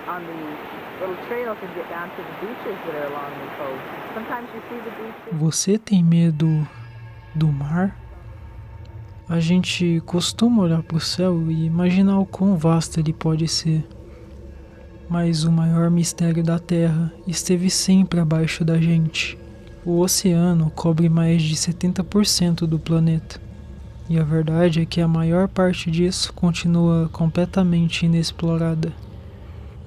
on the little trails and get down to the beaches that are along the coast. Sometimes you see the beaches. Você tem medo do mar? A gente costuma olhar para o céu e imaginar o quão vasto ele pode ser. Mas o maior mistério da Terra esteve sempre abaixo da gente. O oceano cobre mais de 70% do planeta. E a verdade é que a maior parte disso continua completamente inexplorada.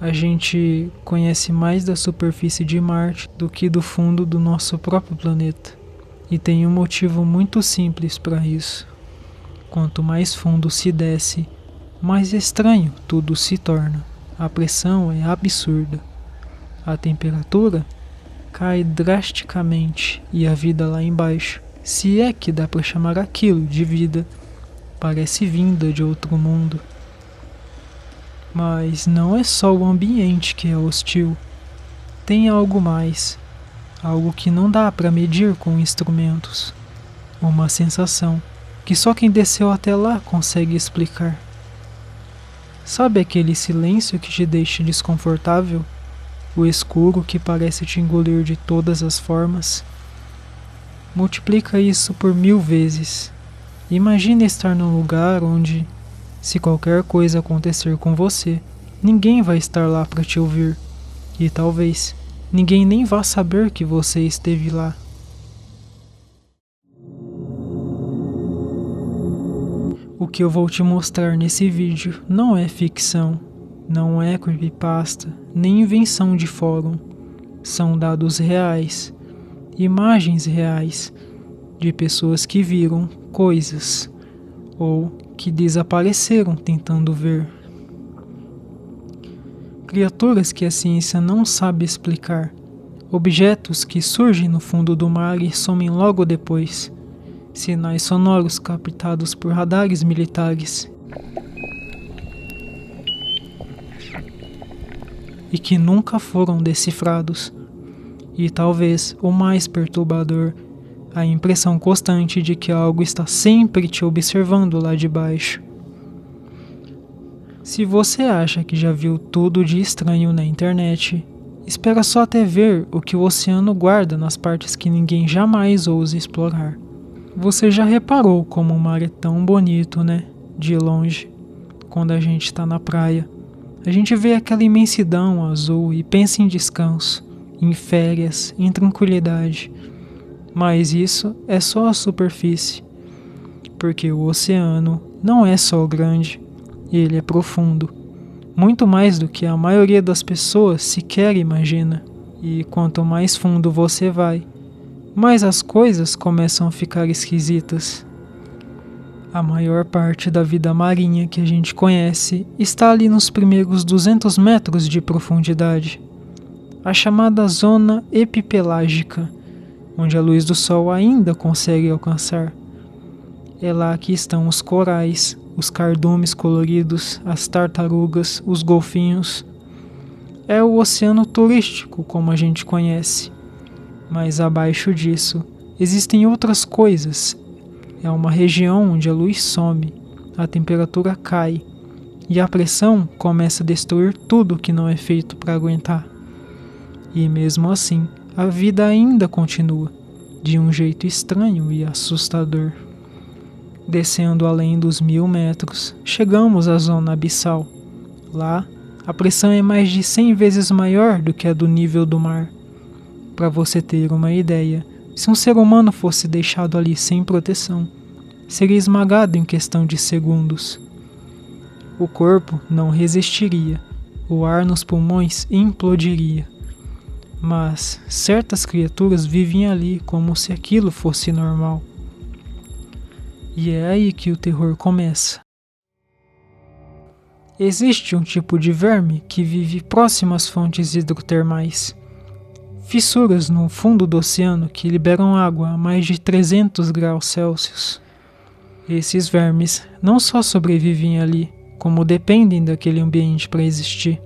A gente conhece mais da superfície de Marte do que do fundo do nosso próprio planeta. E tem um motivo muito simples para isso. Quanto mais fundo se desce, mais estranho tudo se torna. A pressão é absurda. A temperatura cai drasticamente e a vida lá embaixo, se é que dá para chamar aquilo de vida, parece vinda de outro mundo. Mas não é só o ambiente que é hostil. Tem algo mais, algo que não dá para medir com instrumentos. Uma sensação que só quem desceu até lá consegue explicar. Sabe aquele silêncio que te deixa desconfortável? O escuro que parece te engolir de todas as formas? Multiplica isso por 1000 vezes. Imagine estar num lugar onde, se qualquer coisa acontecer com você, ninguém vai estar lá para te ouvir. E talvez ninguém nem vá saber que você esteve lá. O que eu vou te mostrar nesse vídeo não é ficção, não é creepypasta, nem invenção de fórum. São dados reais, imagens reais, de pessoas que viram coisas, ou que desapareceram tentando ver. Criaturas que a ciência não sabe explicar, objetos que surgem no fundo do mar e somem logo depois. Sinais sonoros captados por radares militares e que nunca foram decifrados. E talvez o mais perturbador, a impressão constante de que algo está sempre te observando lá de baixo. Se você acha que já viu tudo de estranho na internet, espera só até ver o que o oceano guarda nas partes que ninguém jamais ousa explorar. Você já reparou como o mar é tão bonito, né? De longe, quando a gente está na praia. A gente vê aquela imensidão azul e pensa em descanso, em férias, em tranquilidade. Mas isso é só a superfície. Porque o oceano não é só grande, ele é profundo. Muito mais do que a maioria das pessoas sequer imagina. E quanto mais fundo você vai, mas as coisas começam a ficar esquisitas. A maior parte da vida marinha que a gente conhece está ali nos primeiros 200 metros de profundidade, a chamada zona epipelágica, onde a luz do sol ainda consegue alcançar. É lá que estão os corais, os cardumes coloridos, as tartarugas, os golfinhos. É o oceano turístico como a gente conhece. Mas abaixo disso, existem outras coisas. É uma região onde a luz some, a temperatura cai e a pressão começa a destruir tudo que não é feito para aguentar. E mesmo assim, a vida ainda continua, de um jeito estranho e assustador. Descendo além dos 1000 metros, chegamos à zona abissal. Lá, a pressão é mais de 100 vezes maior do que a do nível do mar. Para você ter uma ideia, se um ser humano fosse deixado ali sem proteção, seria esmagado em questão de segundos. O corpo não resistiria, o ar nos pulmões implodiria. Mas certas criaturas vivem ali como se aquilo fosse normal. E é aí que o terror começa. Existe um tipo de verme que vive próximo às fontes hidrotermais. Fissuras no fundo do oceano que liberam água a mais de 300 graus Celsius. Esses vermes não só sobrevivem ali, como dependem daquele ambiente para existir.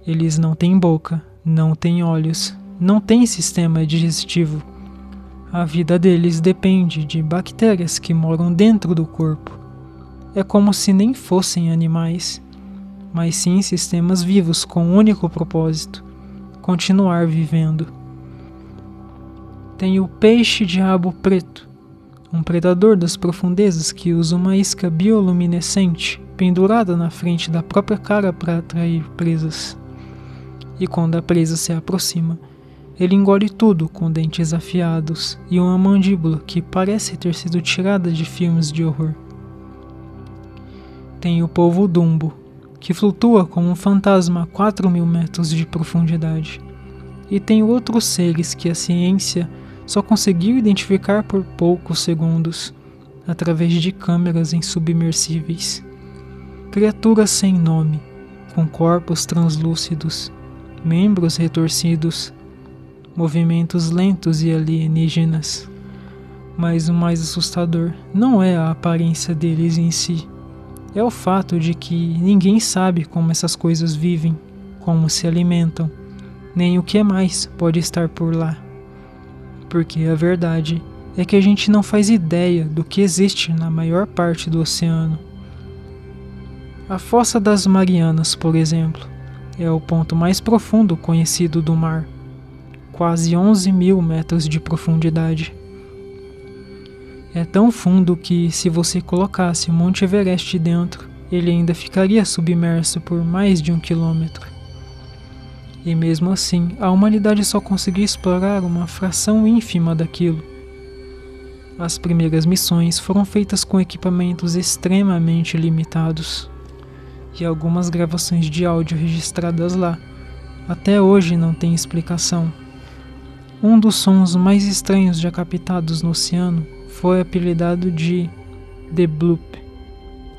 Eles não têm boca, não têm olhos, não têm sistema digestivo. A vida deles depende de bactérias que moram dentro do corpo. É como se nem fossem animais, mas sim sistemas vivos com um único propósito: continuar vivendo. Tem o peixe-diabo preto, um predador das profundezas que usa uma isca bioluminescente pendurada na frente da própria cara para atrair presas. E quando a presa se aproxima, ele engole tudo com dentes afiados e uma mandíbula que parece ter sido tirada de filmes de horror. Tem o polvo Dumbo, que flutua como um fantasma a 4.000 metros de profundidade. E tem outros seres que a ciência só conseguiu identificar por poucos segundos, através de câmeras insubmersíveis. Criaturas sem nome, com corpos translúcidos, membros retorcidos, movimentos lentos e alienígenas. Mas o mais assustador não é a aparência deles em si, é o fato de que ninguém sabe como essas coisas vivem, como se alimentam, nem o que mais pode estar por lá. Porque a verdade é que a gente não faz ideia do que existe na maior parte do oceano. A Fossa das Marianas, por exemplo, é o ponto mais profundo conhecido do mar, quase 11.000 metros de profundidade. É tão fundo que, se você colocasse o Monte Everest dentro, ele ainda ficaria submerso por mais de 1 quilômetro. E mesmo assim, a humanidade só conseguiu explorar uma fração ínfima daquilo. As primeiras missões foram feitas com equipamentos extremamente limitados. E algumas gravações de áudio registradas lá até hoje não têm explicação. Um dos sons mais estranhos já captados no oceano foi apelidado de The Bloop.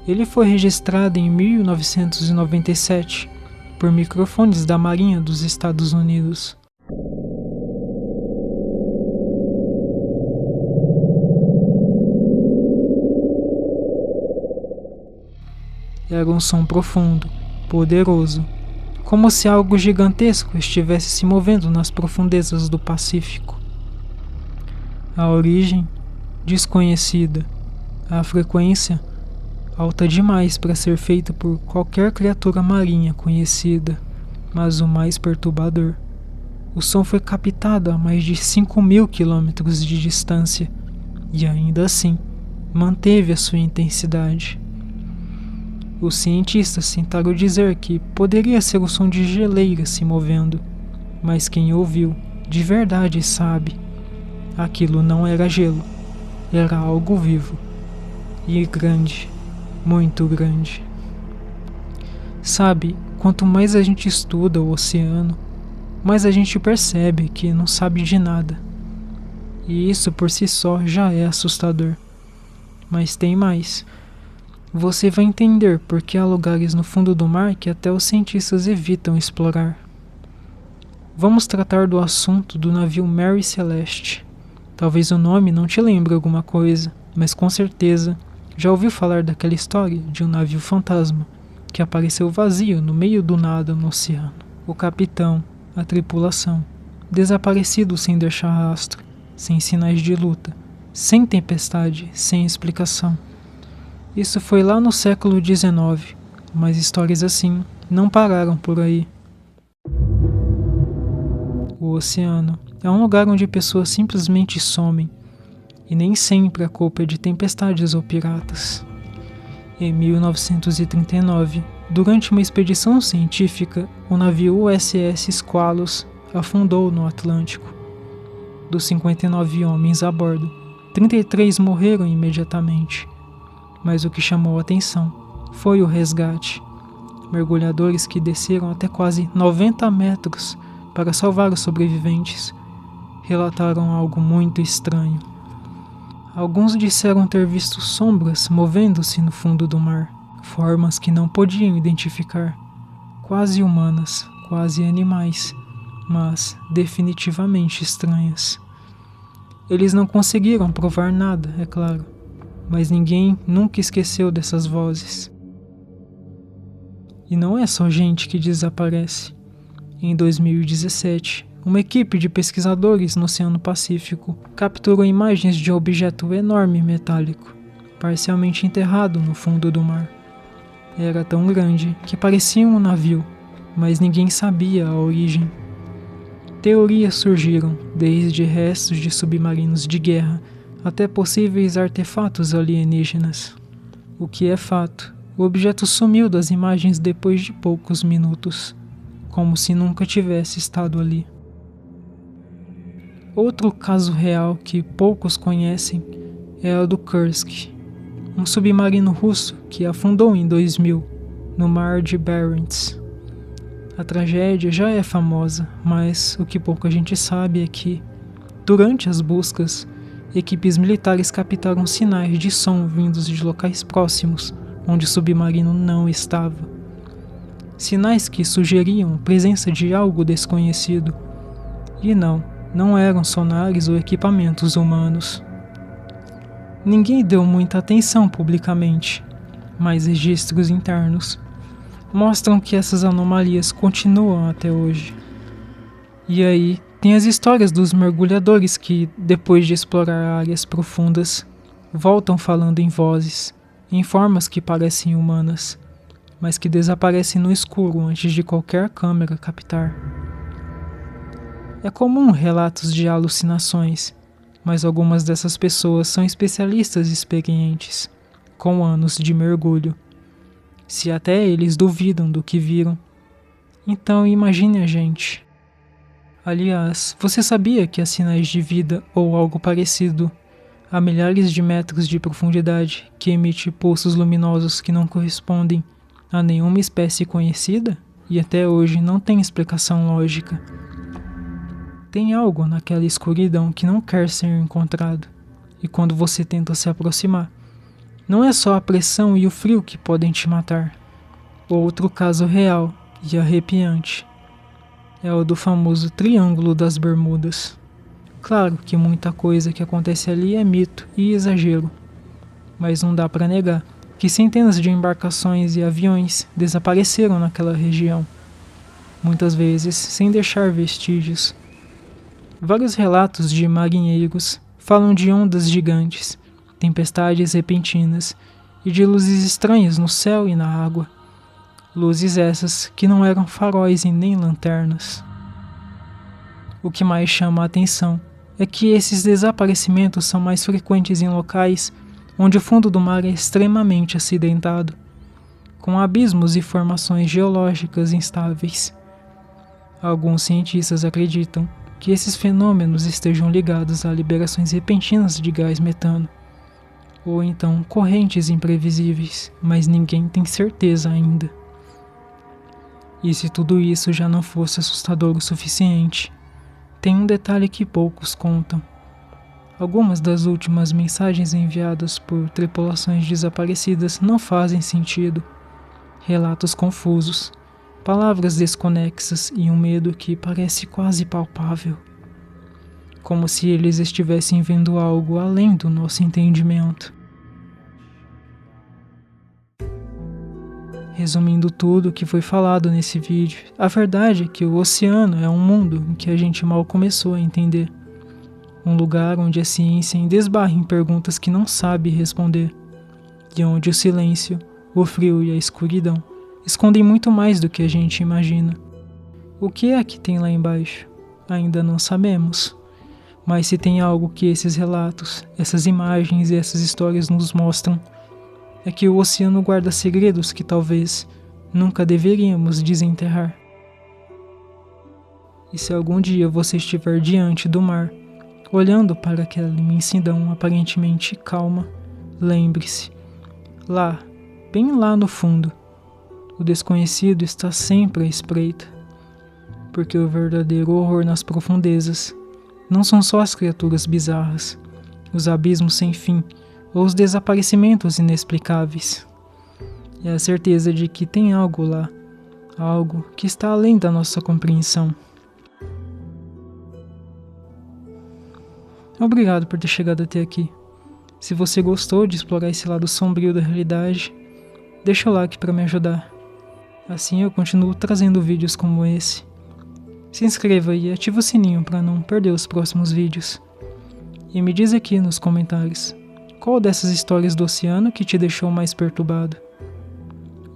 Ele foi registrado em 1997 por microfones da Marinha dos Estados Unidos. Era um som profundo, poderoso, como se algo gigantesco estivesse se movendo nas profundezas do Pacífico. A origem, desconhecida. A frequência, alta demais para ser feita por qualquer criatura marinha conhecida, mas o mais perturbador: o som foi captado a mais de 5.000 quilômetros de distância e ainda assim manteve a sua intensidade. Os cientistas tentaram dizer que poderia ser o som de geleiras se movendo, mas quem ouviu de verdade sabe: aquilo não era gelo, era algo vivo e grande, muito grande. Sabe, quanto mais a gente estuda o oceano, mais a gente percebe que não sabe de nada. E isso por si só já é assustador. Mas tem mais. Você vai entender por que há lugares no fundo do mar que até os cientistas evitam explorar. Vamos tratar do assunto do navio Mary Celeste. Talvez o nome não te lembre alguma coisa, mas com certeza já ouviu falar daquela história de um navio fantasma que apareceu vazio no meio do nada no oceano. O capitão, a tripulação, desaparecido sem deixar rastro, sem sinais de luta, sem tempestade, sem explicação. Isso foi lá no século XIX, mas histórias assim não pararam por aí. O oceano é um lugar onde pessoas simplesmente somem, e nem sempre a culpa é de tempestades ou piratas. Em 1939, durante uma expedição científica, o navio USS Squalus afundou no Atlântico. Dos 59 homens a bordo, 33 morreram imediatamente. Mas o que chamou a atenção foi o resgate. Mergulhadores que desceram até quase 90 metros para salvar os sobreviventes relataram algo muito estranho. Alguns disseram ter visto sombras movendo-se no fundo do mar, formas que não podiam identificar, quase humanas, quase animais, mas definitivamente estranhas. Eles não conseguiram provar nada, é claro, mas ninguém nunca esqueceu dessas vozes. E não é só gente que desaparece. Em 2017, uma equipe de pesquisadores no Oceano Pacífico capturou imagens de um objeto enorme metálico, parcialmente enterrado no fundo do mar. Era tão grande que parecia um navio, mas ninguém sabia a origem. Teorias surgiram, desde restos de submarinos de guerra até possíveis artefatos alienígenas. O que é fato, o objeto sumiu das imagens depois de poucos minutos, como se nunca tivesse estado ali. Outro caso real que poucos conhecem é o do Kursk, um submarino russo que afundou em 2000 no mar de Barents. A tragédia já é famosa, mas o que pouca gente sabe é que, durante as buscas, equipes militares captaram sinais de som vindos de locais próximos, onde o submarino não estava. Sinais que sugeriam a presença de algo desconhecido. E não eram sonares ou equipamentos humanos. Ninguém deu muita atenção publicamente, mas registros internos mostram que essas anomalias continuam até hoje. E aí, tem as histórias dos mergulhadores que, depois de explorar áreas profundas, voltam falando em vozes, em formas que parecem humanas, mas que desaparecem no escuro antes de qualquer câmera captar. É comum relatos de alucinações, mas algumas dessas pessoas são especialistas experientes, com anos de mergulho. Se até eles duvidam do que viram, então imagine a gente. Aliás, você sabia que há sinais de vida ou algo parecido a milhares de metros de profundidade que emite pulsos luminosos que não correspondem a nenhuma espécie conhecida? E até hoje não tem explicação lógica. Tem algo naquela escuridão que não quer ser encontrado, e quando você tenta se aproximar, não é só a pressão e o frio que podem te matar. Outro caso real e arrepiante é o do famoso Triângulo das Bermudas. Claro que muita coisa que acontece ali é mito e exagero, mas não dá para negar que centenas de embarcações e aviões desapareceram naquela região, muitas vezes sem deixar vestígios. Vários relatos de marinheiros falam de ondas gigantes, tempestades repentinas e de luzes estranhas no céu e na água. Luzes essas que não eram faróis e nem lanternas. O que mais chama a atenção é que esses desaparecimentos são mais frequentes em locais onde o fundo do mar é extremamente acidentado, com abismos e formações geológicas instáveis. Alguns cientistas acreditam que esses fenômenos estejam ligados a liberações repentinas de gás metano, ou então correntes imprevisíveis, mas ninguém tem certeza ainda. E se tudo isso já não fosse assustador o suficiente, tem um detalhe que poucos contam. Algumas das últimas mensagens enviadas por tripulações desaparecidas não fazem sentido. Relatos confusos, palavras desconexas e um medo que parece quase palpável. Como se eles estivessem vendo algo além do nosso entendimento. Resumindo tudo o que foi falado nesse vídeo, a verdade é que o oceano é um mundo em que a gente mal começou a entender. Um lugar onde a ciência ainda esbarra em perguntas que não sabe responder, e onde o silêncio, o frio e a escuridão escondem muito mais do que a gente imagina. O que é que tem lá embaixo? Ainda não sabemos. Mas se tem algo que esses relatos, essas imagens e essas histórias nos mostram, é que o oceano guarda segredos que talvez nunca deveríamos desenterrar. E se algum dia você estiver diante do mar, olhando para aquela imensidão aparentemente calma, lembre-se, lá, bem lá no fundo, o desconhecido está sempre à espreita, porque o verdadeiro horror nas profundezas não são só as criaturas bizarras, os abismos sem fim ou os desaparecimentos inexplicáveis. É a certeza de que tem algo lá, algo que está além da nossa compreensão. Obrigado por ter chegado até aqui. Se você gostou de explorar esse lado sombrio da realidade, deixa o like para me ajudar. Assim eu continuo trazendo vídeos como esse. Se inscreva e ative o sininho para não perder os próximos vídeos. E me diz aqui nos comentários, qual dessas histórias do oceano que te deixou mais perturbado?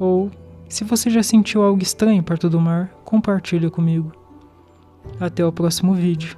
Ou, se você já sentiu algo estranho perto do mar, compartilha comigo. Até o próximo vídeo.